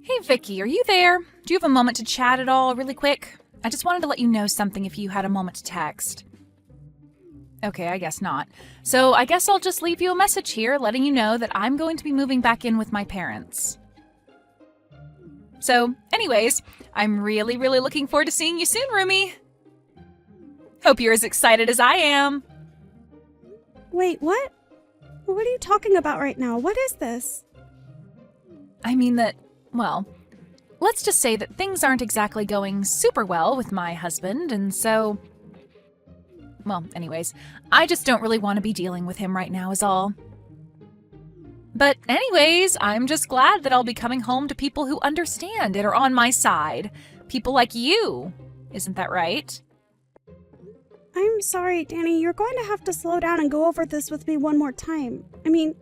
Hey Vicky, are you there? Do you have a moment to chat at all, really quick? I just wanted to let you know something if you had a moment to text. Okay, I guess not. So I guess I'll just leave you a message here letting you know that I'm going to be moving back in with my parents. So, anyways, I'm really looking forward to seeing you soon, roomie. Hope you're as excited as I am. Wait, what? What are you talking about right now? What is this? I mean that, well, let's just say that things aren't exactly going super well with my husband, and so... Well, anyways, I just don't really want to be dealing with him right now is all. But anyways, I'm just glad that I'll be coming home to people who understand and are on my side. People like you. Isn't that right? I'm sorry, Danny. You're going to have to slow down and go over this with me one more time. I mean,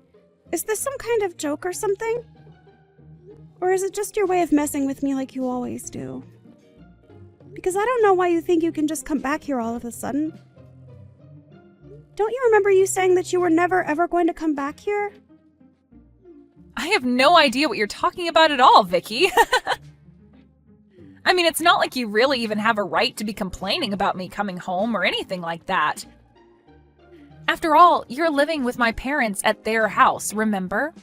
is this some kind of joke or something? Or is it just your way of messing with me like you always do? Because I don't know why you think you can just come back here all of a sudden. Don't you remember you saying that you were never ever going to come back here? I have no idea what you're talking about at all, Vicky. I mean, it's not like you really even have a right to be complaining about me coming home or anything like that. After all, you're living with my parents at their house, remember?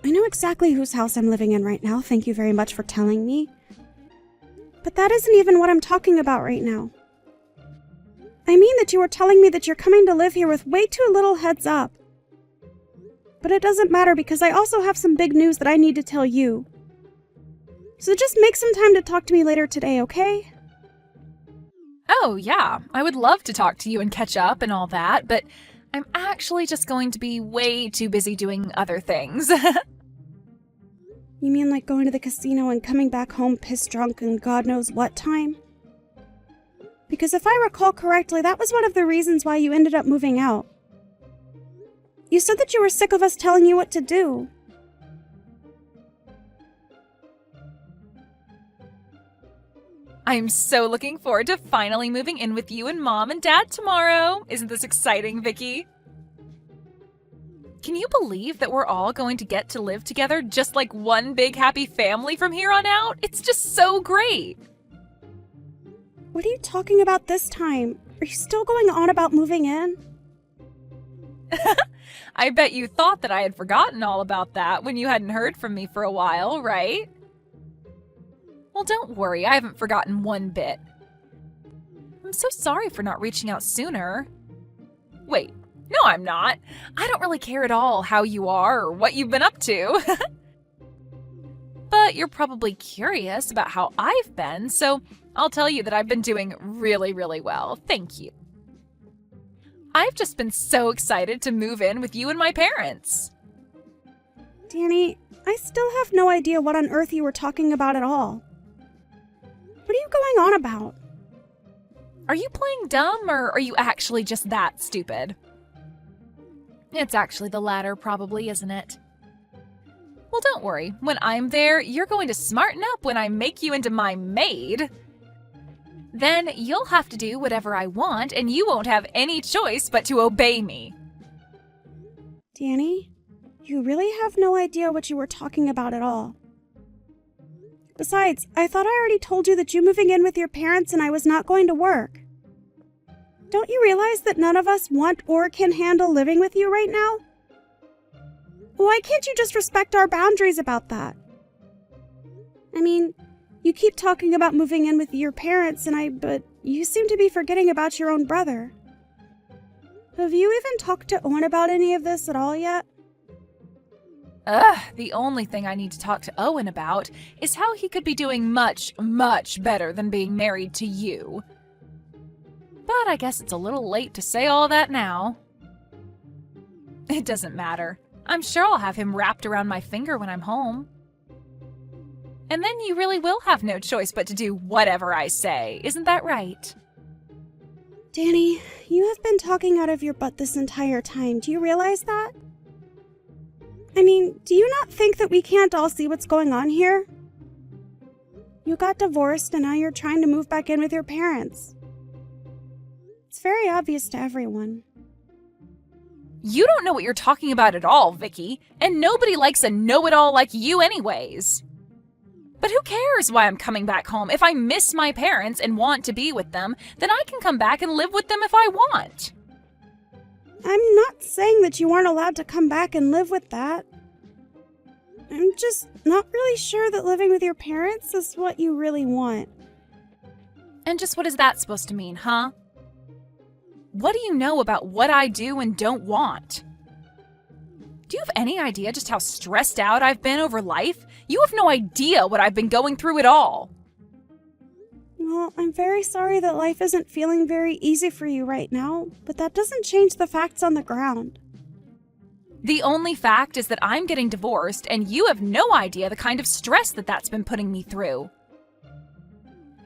I know exactly whose house I'm living in right now, thank you very much for telling me. But that isn't even what I'm talking about right now. I mean that you were telling me that you're coming to live here with way too little heads up. But it doesn't matter because I also have some big news that I need to tell you. So just make some time to talk to me later today, okay? Oh, yeah, I would love to talk to you and catch up and all that, but I'm actually just going to be way too busy doing other things. You mean like going to the casino and coming back home pissed drunk and God knows what time? Because if I recall correctly, that was one of the reasons why you ended up moving out. You said that you were sick of us telling you what to do. I'm so looking forward to finally moving in with you and Mom and Dad tomorrow. Isn't this exciting, Vicky? Can you believe that we're all going to get to live together just like one big happy family from here on out? It's just so great. What are you talking about this time? Are you still going on about moving in? I bet you thought that I had forgotten all about that when you hadn't heard from me for a while, right? Well, don't worry, I haven't forgotten one bit. I'm so sorry for not reaching out sooner. Wait, no I'm not. I don't really care at all how you are or what you've been up to. But you're probably curious about how I've been, so I'll tell you that I've been doing really well. Thank you. I've just been so excited to move in with you and my parents. Danny, I still have no idea what on earth you were talking about at all. What are you going on about? Are you playing dumb, or are you actually just that stupid? It's actually the latter, probably, isn't it? Well, don't worry. When I'm there, you're going to smarten up when I make you into my maid. Then you'll have to do whatever I want, and you won't have any choice but to obey me. Danny, you really have no idea what you were talking about at all. Besides, I thought I already told you that you moving in with your parents and I was not going to work. Don't you realize that none of us want or can handle living with you right now? Why can't you just respect our boundaries about that? I mean, you keep talking about moving in with your parents but you seem to be forgetting about your own brother. Have you even talked to Owen about any of this at all yet? The only thing I need to talk to Owen about is how he could be doing much better than being married to you. But I guess it's a little late to say all that now. It doesn't matter. I'm sure I'll have him wrapped around my finger when I'm home. And then you really will have no choice but to do whatever I say. Isn't that right? Danny, you have been talking out of your butt this entire time. Do you realize that? I mean, do you not think that we can't all see what's going on here? You got divorced and now you're trying to move back in with your parents. It's very obvious to everyone. You don't know what you're talking about at all, Vicky, and nobody likes a know-it-all like you anyways. But who cares why I'm coming back home? If I miss my parents and want to be with them, then I can come back and live with them if I want. I'm not saying that you aren't allowed to come back and live with that. I'm just not really sure that living with your parents is what you really want. And just what is that supposed to mean, huh? What do you know about what I do and don't want? Do you have any idea just how stressed out I've been over life? You have no idea what I've been going through at all. Well, I'm very sorry that life isn't feeling very easy for you right now, but that doesn't change the facts on the ground. The only fact is that I'm getting divorced, and you have no idea the kind of stress that's been putting me through.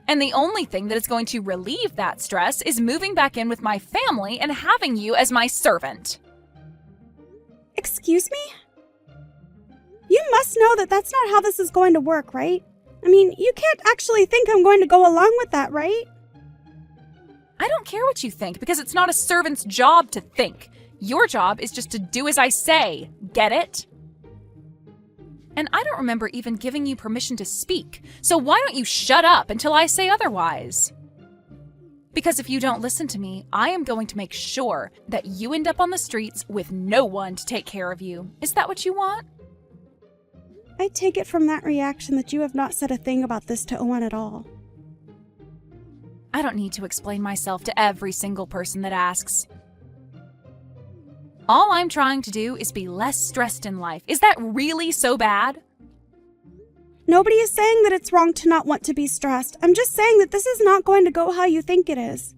And the only thing that is going to relieve that stress is moving back in with my family and having you as my servant. Excuse me? You must know that that's not how this is going to work, right? I mean, you can't actually think I'm going to go along with that, right? I don't care what you think, because it's not a servant's job to think. Your job is just to do as I say. Get it? And I don't remember even giving you permission to speak, so why don't you shut up until I say otherwise? Because if you don't listen to me, I am going to make sure that you end up on the streets with no one to take care of you. Is that what you want? I take it from that reaction that you have not said a thing about this to Owen at all. I don't need to explain myself to every single person that asks. All I'm trying to do is be less stressed in life. Is that really so bad? Nobody is saying that it's wrong to not want to be stressed. I'm just saying that this is not going to go how you think it is.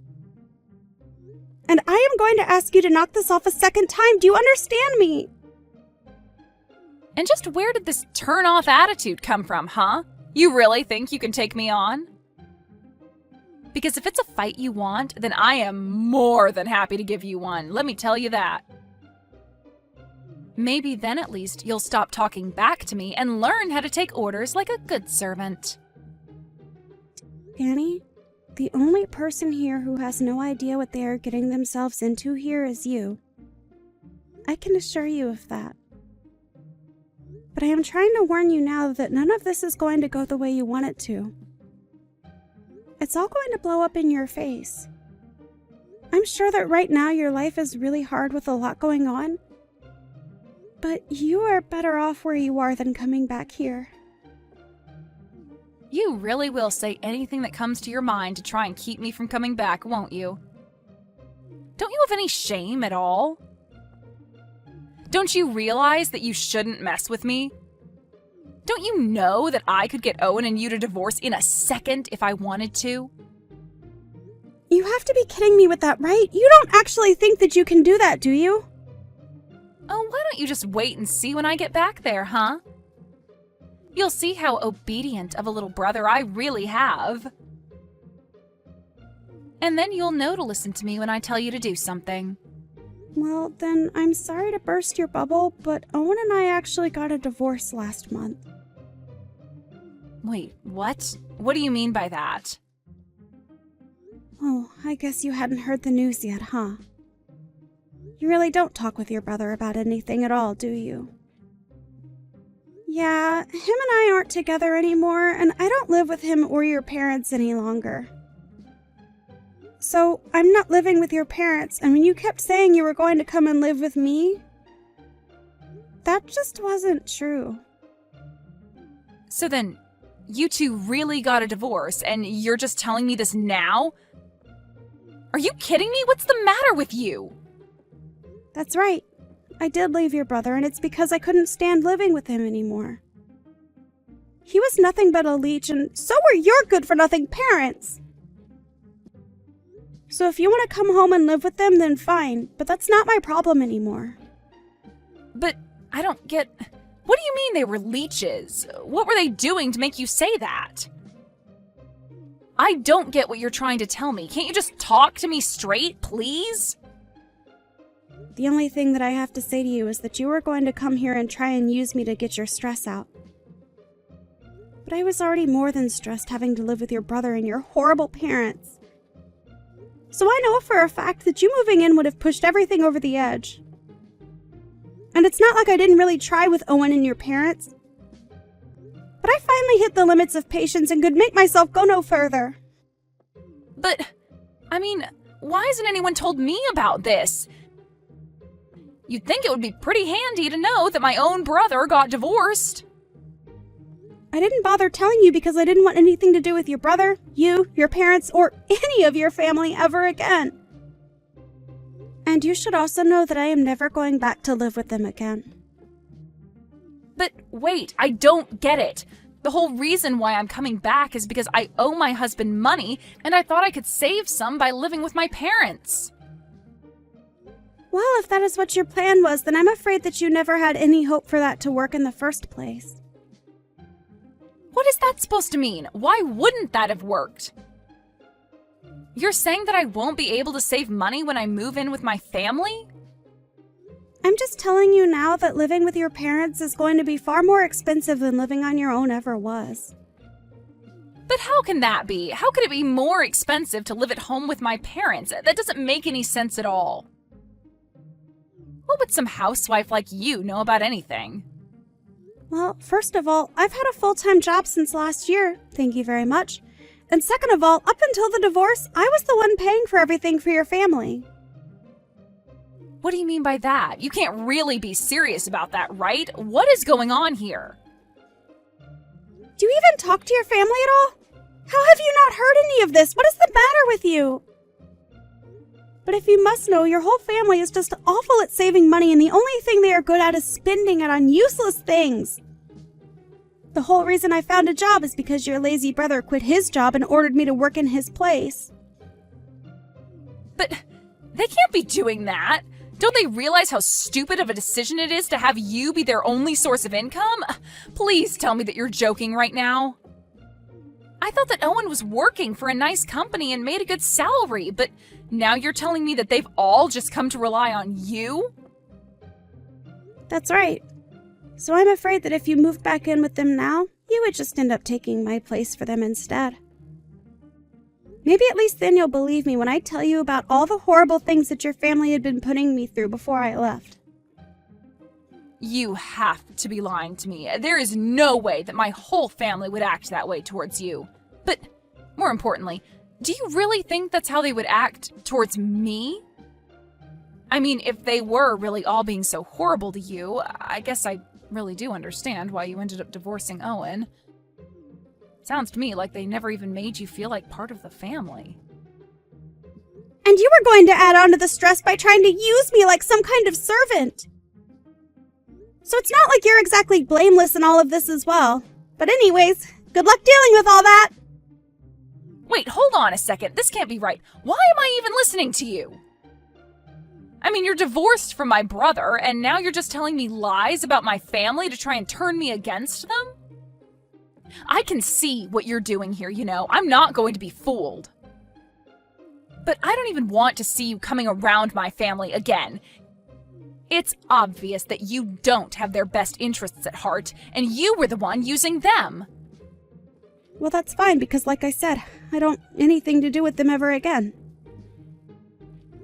And I am going to ask you to knock this off a second time. Do you understand me? And just where did this turn-off attitude come from, huh? You really think you can take me on? Because if it's a fight you want, then I am more than happy to give you one. Let me tell you that. Maybe then at least you'll stop talking back to me and learn how to take orders like a good servant. Danny, the only person here who has no idea what they are getting themselves into here is you. I can assure you of that. But I am trying to warn you now that none of this is going to go the way you want it to. It's all going to blow up in your face. I'm sure that right now your life is really hard with a lot going on, but you are better off where you are than coming back here. You really will say anything that comes to your mind to try and keep me from coming back, won't you? Don't you have any shame at all? Don't you realize that you shouldn't mess with me? Don't you know that I could get Owen and you to divorce in a second if I wanted to? You have to be kidding me with that, right? You don't actually think that you can do that, do you? Oh, why don't you just wait and see when I get back there, huh? You'll see how obedient of a little brother I really have. And then you'll know to listen to me when I tell you to do something. Well, then I'm sorry to burst your bubble, but Owen and I actually got a divorce last month. Wait, what? What do you mean by that? Oh, I guess you hadn't heard the news yet, huh? You really don't talk with your brother about anything at all, do you? Yeah, him and I aren't together anymore, and I don't live with him or your parents any longer. So, I'm not living with your parents, and when you kept saying you were going to come and live with me, that just wasn't true. So then, you two really got a divorce, and you're just telling me this now? Are you kidding me? What's the matter with you? That's right. I did leave your brother, and it's because I couldn't stand living with him anymore. He was nothing but a leech, and so were your good-for-nothing parents. So if you want to come home and live with them, then fine, but that's not my problem anymore. But I don't get... What do you mean they were leeches? What were they doing to make you say that? I don't get what you're trying to tell me. Can't you just talk to me straight, please? The only thing that I have to say to you is that you were going to come here and try and use me to get your stress out. But I was already more than stressed having to live with your brother and your horrible parents. So I know for a fact that you moving in would have pushed everything over the edge. And it's not like I didn't really try with Owen and your parents. But I finally hit the limits of patience and could make myself go no further. But, I mean, why hasn't anyone told me about this? You'd think it would be pretty handy to know that my own brother got divorced. I didn't bother telling you because I didn't want anything to do with your brother, you, your parents, or any of your family ever again. And you should also know that I am never going back to live with them again. But wait, I don't get it. The whole reason why I'm coming back is because I owe my husband money, and I thought I could save some by living with my parents. Well, if that is what your plan was, then I'm afraid that you never had any hope for that to work in the first place. What is that supposed to mean? Why wouldn't that have worked? You're saying that I won't be able to save money when I move in with my family? I'm just telling you now that living with your parents is going to be far more expensive than living on your own ever was. But how can that be? How could it be more expensive to live at home with my parents? That doesn't make any sense at all. What would some housewife like you know about anything? Well, first of all, I've had a full-time job since last year, thank you very much. And second of all, up until the divorce, I was the one paying for everything for your family. What do you mean by that? You can't really be serious about that, right? What is going on here? Do you even talk to your family at all? How have you not heard any of this? What is the matter with you? But if you must know, your whole family is just awful at saving money, and the only thing they are good at is spending it on useless things. The whole reason I found a job is because your lazy brother quit his job and ordered me to work in his place. But they can't be doing that. Don't they realize how stupid of a decision it is to have you be their only source of income? Please tell me that you're joking right now. I thought that Owen was working for a nice company and made a good salary, but now you're telling me that they've all just come to rely on you? That's right. So I'm afraid that if you moved back in with them now, you would just end up taking my place for them instead. Maybe at least then you'll believe me when I tell you about all the horrible things that your family had been putting me through before I left. You have to be lying to me. There is no way that my whole family would act that way towards you. But more importantly, do you really think that's how they would act towards me? I mean, if they were really all being so horrible to you, I guess I really do understand why you ended up divorcing Owen. Sounds to me like they never even made you feel like part of the family. And you were going to add on to the stress by trying to use me like some kind of servant. So it's not like you're exactly blameless in all of this as well. But anyways, good luck dealing with all that. Wait, hold on a second. This can't be right. Why am I even listening to you? I mean, you're divorced from my brother, and now you're just telling me lies about my family to try and turn me against them? I can see what you're doing here, you know. I'm not going to be fooled. But I don't even want to see you coming around my family again. It's obvious that you don't have their best interests at heart, and you were the one using them. Well, that's fine, because like I said, I don't want anything to do with them ever again.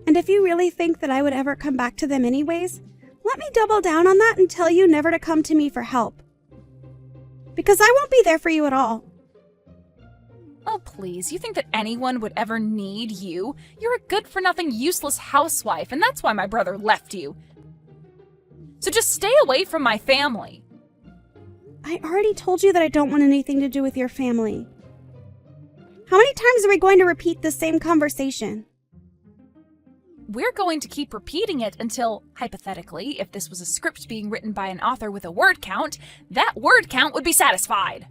And if you really think that I would ever come back to them anyways, let me double down on that and tell you never to come to me for help. Because I won't be there for you at all. Oh, please, you think that anyone would ever need you? You're a good-for-nothing, useless housewife, and that's why my brother left you. So just stay away from my family. I already told you that I don't want anything to do with your family. How many times are we going to repeat the same conversation? We're going to keep repeating it until, hypothetically, if this was a script being written by an author with a word count, that word count would be satisfied.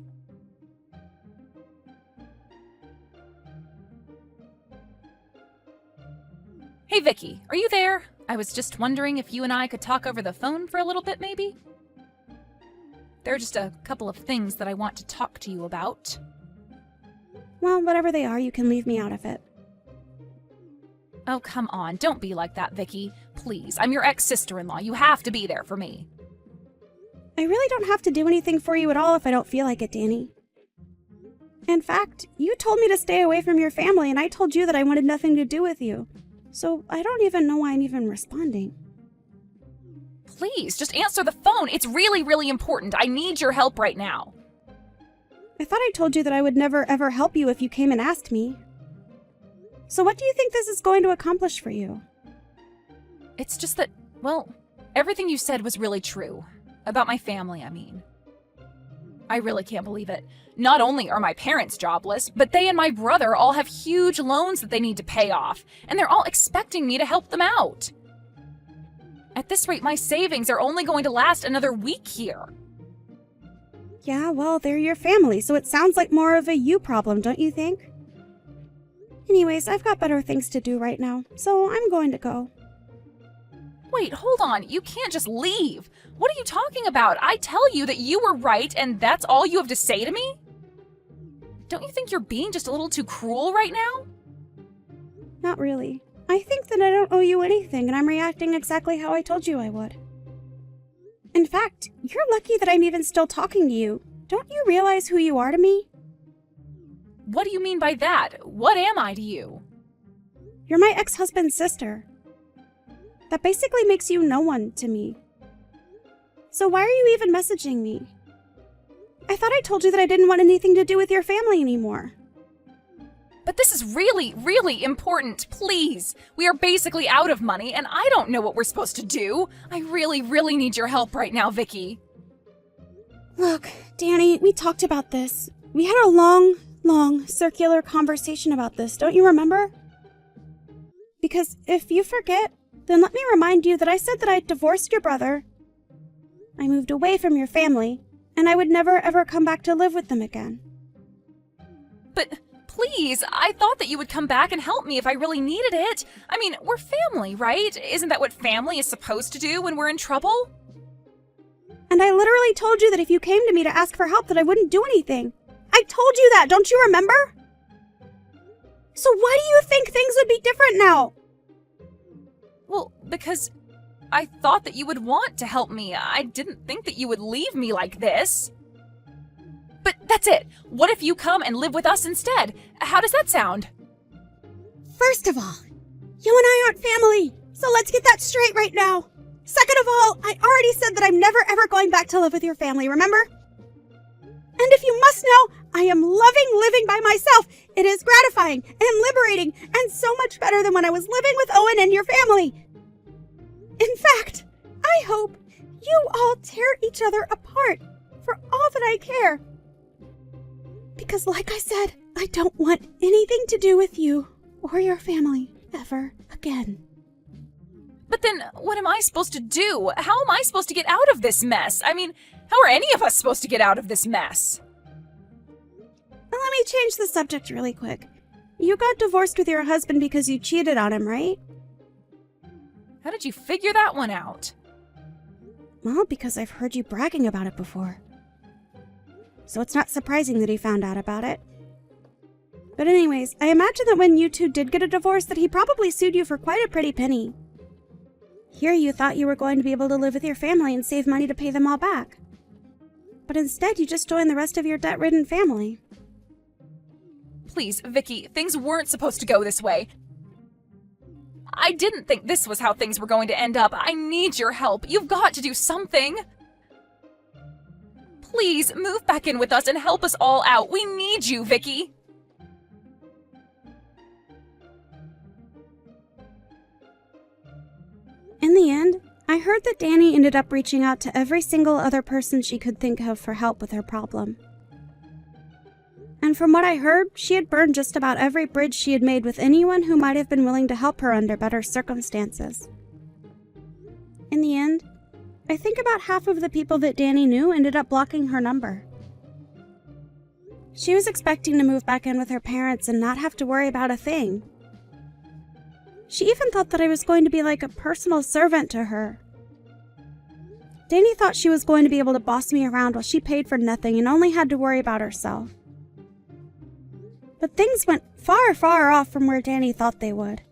Hey, Vicky, are you there? I was just wondering if you and I could talk over the phone for a little bit, maybe? There are just a couple of things that I want to talk to you about. Well, whatever they are, you can leave me out of it. Oh, come on. Don't be like that, Vicky. Please, I'm your ex-sister-in-law. You have to be there for me. I really don't have to do anything for you at all if I don't feel like it, Danny. In fact, you told me to stay away from your family, and I told you that I wanted nothing to do with you. So I don't even know why I'm even responding. Please, just answer the phone. It's really, really important. I need your help right now. I thought I told you that I would never ever help you if you came and asked me. So what do you think this is going to accomplish for you? It's just that, well, everything you said was really true. About my family, I mean. I really can't believe it. Not only are my parents jobless, but they and my brother all have huge loans that they need to pay off, and they're all expecting me to help them out. At this rate, my savings are only going to last another week here. Yeah, well, they're your family, so it sounds like more of a you problem, don't you think? Anyways, I've got better things to do right now, so I'm going to go. Wait, hold on. You can't just leave. What are you talking about? I tell you that you were right and that's all you have to say to me? Don't you think you're being just a little too cruel right now? Not really. I think that I don't owe you anything and I'm reacting exactly how I told you I would. In fact, you're lucky that I'm even still talking to you. Don't you realize who you are to me? What do you mean by that? What am I to you? You're my ex-husband's sister. That basically makes you no one to me. So why are you even messaging me? I thought I told you that I didn't want anything to do with your family anymore. But this is really, really important. Please. We are basically out of money and I don't know what we're supposed to do. I really, really need your help right now, Vicky. Look, Danny, we talked about this. We had a long, circular conversation about this, don't you remember? Because if you forget, then let me remind you that I said that I'd divorced your brother. I moved away from your family, and I would never ever come back to live with them again. But please, I thought that you would come back and help me if I really needed it. I mean, we're family, right? Isn't that what family is supposed to do when we're in trouble? And I literally told you that if you came to me to ask for help that I wouldn't do anything. I told you that, don't you remember? So why do you think things would be different now? Well, because I thought that you would want to help me. I didn't think that you would leave me like this. But that's it. What if you come and live with us instead? How does that sound? First of all, you and I aren't family, so let's get that straight right now. Second of all, I already said that I'm never ever going back to live with your family, remember? And if you must know, I am loving living by myself. It is gratifying and liberating and so much better than when I was living with Owen and your family. In fact, I hope you all tear each other apart for all that I care. Because like I said, I don't want anything to do with you or your family ever again. But then, what am I supposed to do? How am I supposed to get out of this mess? I mean, how are any of us supposed to get out of this mess? Well, let me change the subject really quick. You got divorced with your husband because you cheated on him, right? How did you figure that one out? Well, because I've heard you bragging about it before. So it's not surprising that he found out about it. But anyways, I imagine that when you two did get a divorce that he probably sued you for quite a pretty penny. Here you thought you were going to be able to live with your family and save money to pay them all back. But instead you just joined the rest of your debt-ridden family. Please, Vicky, things weren't supposed to go this way. I didn't think this was how things were going to end up. I need your help. You've got to do something. Please, move back in with us and help us all out. We need you, Vicky. In the end, I heard that Danny ended up reaching out to every single other person she could think of for help with her problem. And from what I heard, she had burned just about every bridge she had made with anyone who might have been willing to help her under better circumstances. In the end, I think about half of the people that Danny knew ended up blocking her number. She was expecting to move back in with her parents and not have to worry about a thing. She even thought that I was going to be like a personal servant to her. Danny thought she was going to be able to boss me around while she paid for nothing and only had to worry about herself. But things went far, far off from where Danny thought they would.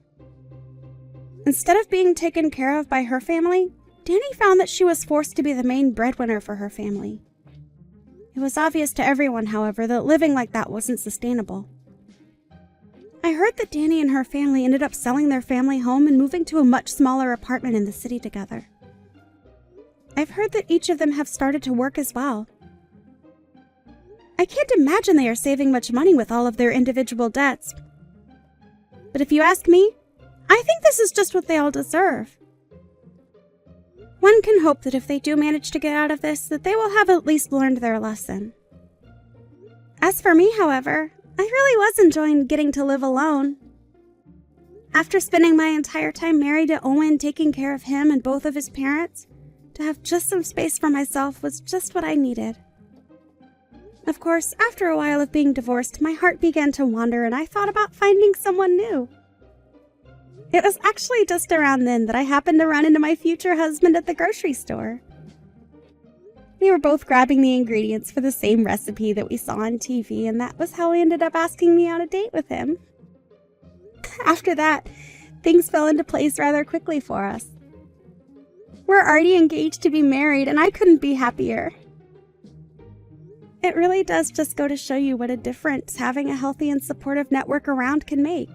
Instead of being taken care of by her family, Danny found that she was forced to be the main breadwinner for her family. It was obvious to everyone, however, that living like that wasn't sustainable. I heard that Danny and her family ended up selling their family home and moving to a much smaller apartment in the city together. I've heard that each of them have started to work as well. I can't imagine they are saving much money with all of their individual debts. But if you ask me, I think this is just what they all deserve. One can hope that if they do manage to get out of this, that they will have at least learned their lesson. As for me, however, I really was enjoying getting to live alone. After spending my entire time married to Owen, taking care of him and both of his parents, to have just some space for myself was just what I needed. Of course, after a while of being divorced, my heart began to wander and I thought about finding someone new. It was actually just around then that I happened to run into my future husband at the grocery store. We were both grabbing the ingredients for the same recipe that we saw on TV, and that was how he ended up asking me on a date with him. After that, things fell into place rather quickly for us. We're already engaged to be married, and I couldn't be happier. It really does just go to show you what a difference having a healthy and supportive network around can make.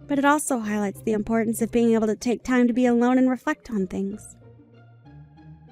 But it also highlights the importance of being able to take time to be alone and reflect on things.